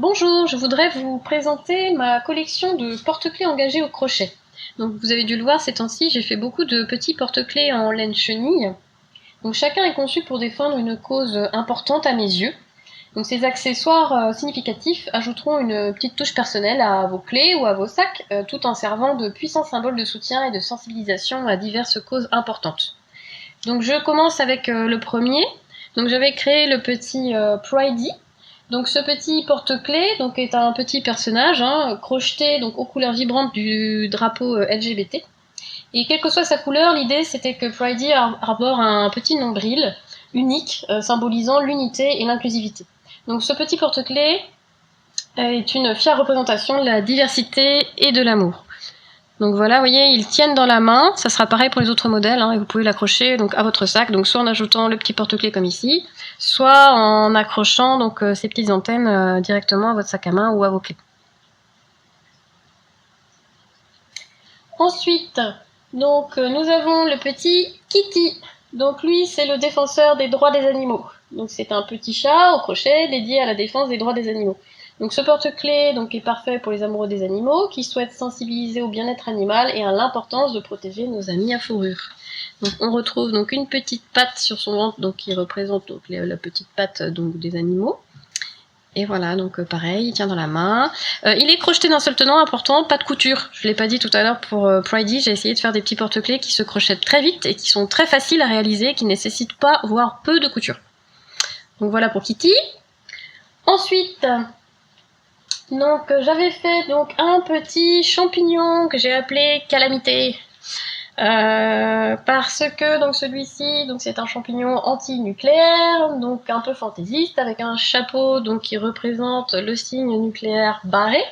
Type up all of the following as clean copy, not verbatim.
Bonjour, je voudrais vous présenter ma collection de porte-clés engagés au crochet. Donc vous avez dû le voir ces temps-ci, j'ai fait beaucoup de petits porte-clés en laine chenille. Donc chacun est conçu pour défendre une cause importante à mes yeux. Donc ces accessoires significatifs ajouteront une petite touche personnelle à vos clés ou à vos sacs, tout en servant de puissants symboles de soutien et de sensibilisation à diverses causes importantes. Donc je commence avec le premier. Donc j'avais créé le petit Pridey. Donc ce petit porte-clés est un petit personnage crocheté aux couleurs vibrantes du drapeau LGBT. Et quelle que soit sa couleur, l'idée c'était que Pridey arbore un petit nombril unique, symbolisant l'unité et l'inclusivité. Donc ce petit porte-clés est une fière représentation de la diversité et de l'amour. Donc voilà, vous voyez, ils tiennent dans la main, ça sera pareil pour les autres modèles, et vous pouvez l'accrocher à votre sac, donc soit en ajoutant le petit porte-clés comme ici, soit en accrochant ces petites antennes directement à votre sac à main ou à vos clés. Ensuite, nous avons le petit Kitty. Donc lui, c'est le défenseur des droits des animaux. Donc c'est un petit chat au crochet dédié à la défense des droits des animaux. Donc ce porte-clés est parfait pour les amoureux des animaux qui souhaitent sensibiliser au bien-être animal et à l'importance de protéger nos amis à fourrure. Donc on retrouve une petite patte sur son ventre qui représente la petite patte des animaux. Et voilà, pareil, il tient dans la main. Il est crocheté d'un seul tenant, important, pas de couture. Je l'ai pas dit tout à l'heure pour Pridey, j'ai essayé de faire des petits porte-clés qui se crochettent très vite et qui sont très faciles à réaliser, qui ne nécessitent pas, voire peu de couture. Donc voilà pour Kitty. Ensuite, j'avais fait un petit champignon que j'ai appelé Calamité. Parce que celui-ci c'est un champignon anti-nucléaire, un peu fantaisiste, avec un chapeau qui représente le signe nucléaire barré.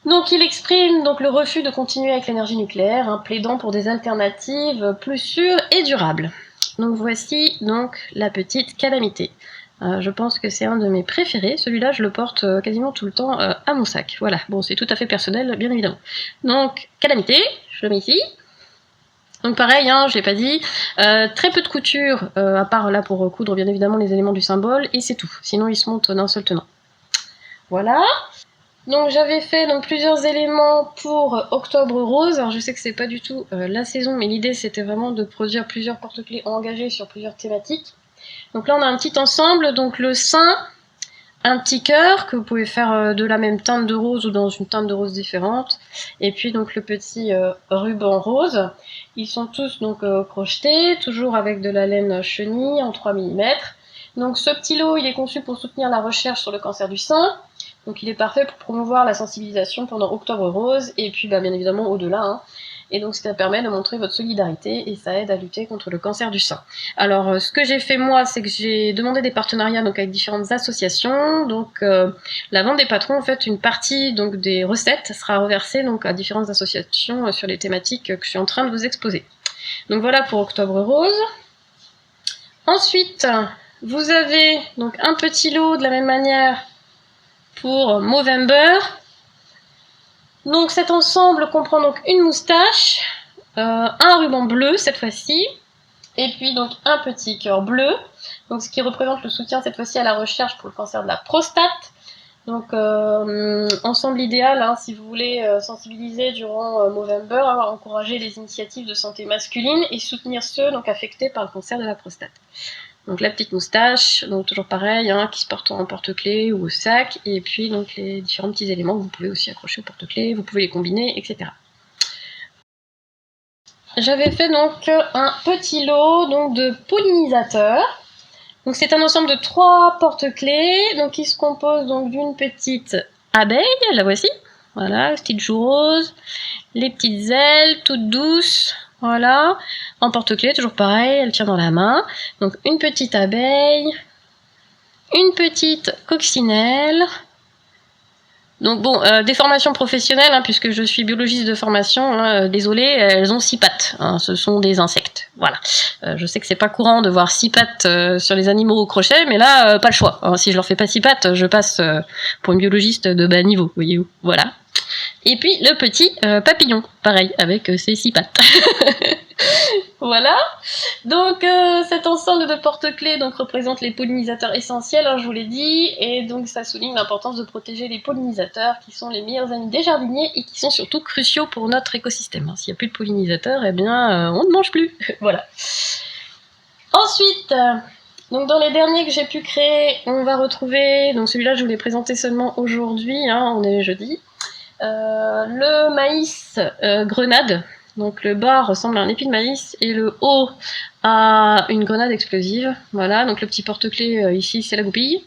Il exprime le refus de continuer avec l'énergie nucléaire, plaidant pour des alternatives plus sûres et durables. Donc voici la petite Calamité. Je pense que c'est un de mes préférés. Celui-là, je le porte quasiment tout le temps à mon sac. Voilà, bon, c'est tout à fait personnel, bien évidemment. Donc, Calamité, je le mets ici. Donc pareil, je l'ai pas dit, très peu de couture, à part là pour coudre bien évidemment les éléments du symbole, et c'est tout. Sinon, il se monte d'un seul tenant. Voilà. Donc j'avais fait plusieurs éléments pour Octobre Rose. Alors je sais que c'est pas du tout la saison, mais l'idée c'était vraiment de produire plusieurs porte-clés engagés sur plusieurs thématiques. Donc là on a un petit ensemble, le sein, un petit cœur que vous pouvez faire de la même teinte de rose ou dans une teinte de rose différente, et puis le petit ruban rose. Ils sont tous crochetés, toujours avec de la laine chenille en 3 mm. Donc ce petit lot il est conçu pour soutenir la recherche sur le cancer du sein. Donc il est parfait pour promouvoir la sensibilisation pendant Octobre Rose, et puis bien évidemment au-delà. Et donc ça permet de montrer votre solidarité et ça aide à lutter contre le cancer du sein. Alors ce que j'ai fait moi, c'est que j'ai demandé des partenariats avec différentes associations. La vente des patrons, en fait, une partie des recettes sera reversée à différentes associations sur les thématiques que je suis en train de vous exposer. Donc voilà pour Octobre Rose. Ensuite, vous avez un petit lot de la même manière pour Movember. Donc cet ensemble comprend une moustache, un ruban bleu cette fois-ci, et puis un petit cœur bleu, ce qui représente le soutien cette fois-ci à la recherche pour le cancer de la prostate. Ensemble idéal, si vous voulez sensibiliser durant Movember, encourager les initiatives de santé masculine et soutenir ceux affectés par le cancer de la prostate. Donc la petite moustache, toujours pareil, qui se porte en porte-clés ou au sac, et puis les différents petits éléments que vous pouvez aussi accrocher au porte-clés, vous pouvez les combiner, etc. J'avais fait un petit lot de pollinisateurs. C'est un ensemble de 3 porte-clés, qui se compose d'une petite abeille, la voici, voilà, petite joue rose, les petites ailes toutes douces. Voilà, en porte-clés, toujours pareil, elle tient dans la main. Donc une petite abeille, une petite coccinelle. Des formations professionnelles, puisque je suis biologiste de formation, désolée, elles ont 6 pattes, ce sont des insectes. Voilà. Je sais que c'est pas courant de voir 6 pattes sur les animaux au crochet, mais là, pas le choix. Si je leur fais pas 6 pattes, je passe pour une biologiste de bas niveau, voyez-vous. Voilà. Et puis le petit papillon, pareil, avec ses 6 pattes. Voilà. Donc cet ensemble de porte-clés donc représente les pollinisateurs essentiels, hein, je vous l'ai dit, et donc ça souligne l'importance de protéger les pollinisateurs qui sont les meilleurs amis des jardiniers et qui sont surtout cruciaux pour notre écosystème. Hein. S'il n'y a plus de pollinisateurs, eh bien on ne mange plus. Voilà. Ensuite, donc dans les derniers que j'ai pu créer, on va retrouver, donc celui-là je vous l'ai présenté seulement aujourd'hui, hein, on est jeudi, le maïs grenade. Donc le bas ressemble à un épi de maïs et le haut à une grenade explosive. Voilà, donc le petit porte-clés ici c'est la goupille.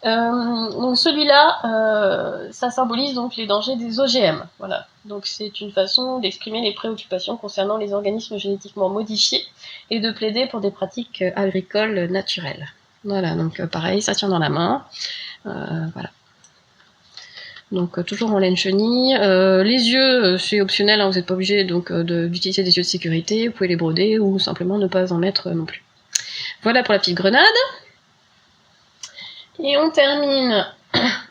Donc celui-là, ça symbolise donc les dangers des OGM. Voilà, donc c'est une façon d'exprimer les préoccupations concernant les organismes génétiquement modifiés et de plaider pour des pratiques agricoles naturelles. Voilà, donc pareil, ça tient dans la main. Voilà. Donc toujours en laine chenille. Les yeux, c'est optionnel, hein, vous n'êtes pas obligé d'utiliser des yeux de sécurité, vous pouvez les broder ou simplement ne pas en mettre non plus. Voilà pour la petite grenade. Et on termine.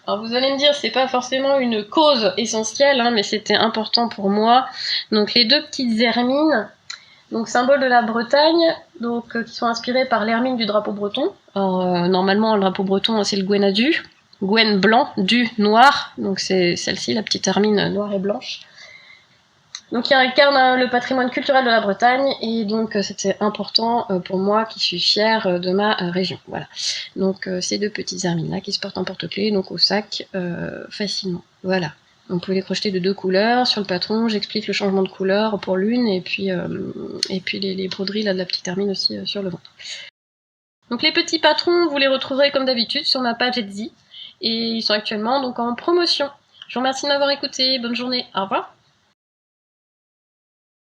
Alors vous allez me dire, c'est pas forcément une cause essentielle, hein, mais c'était important pour moi. Donc les 2 petites hermines, donc symbole de la Bretagne, donc qui sont inspirées par l'hermine du drapeau breton. Alors normalement le drapeau breton c'est le Gwenadu. Gwen blanc, du noir, donc c'est celle-ci, la petite hermine noire et blanche. Donc qui incarne le patrimoine culturel de la Bretagne, et donc c'était important pour moi qui suis fière de ma région. Voilà. Donc ces 2 petites hermines-là qui se portent en porte-clés, donc au sac, facilement. Voilà. On peut les crocheter de 2 couleurs. Sur le patron, j'explique le changement de couleur pour l'une, et puis les broderies là, de la petite hermine aussi sur le ventre. Donc les petits patrons, vous les retrouverez comme d'habitude sur ma page Etsy. Et ils sont actuellement donc en promotion. Je vous remercie de m'avoir écouté. Bonne journée. Au revoir.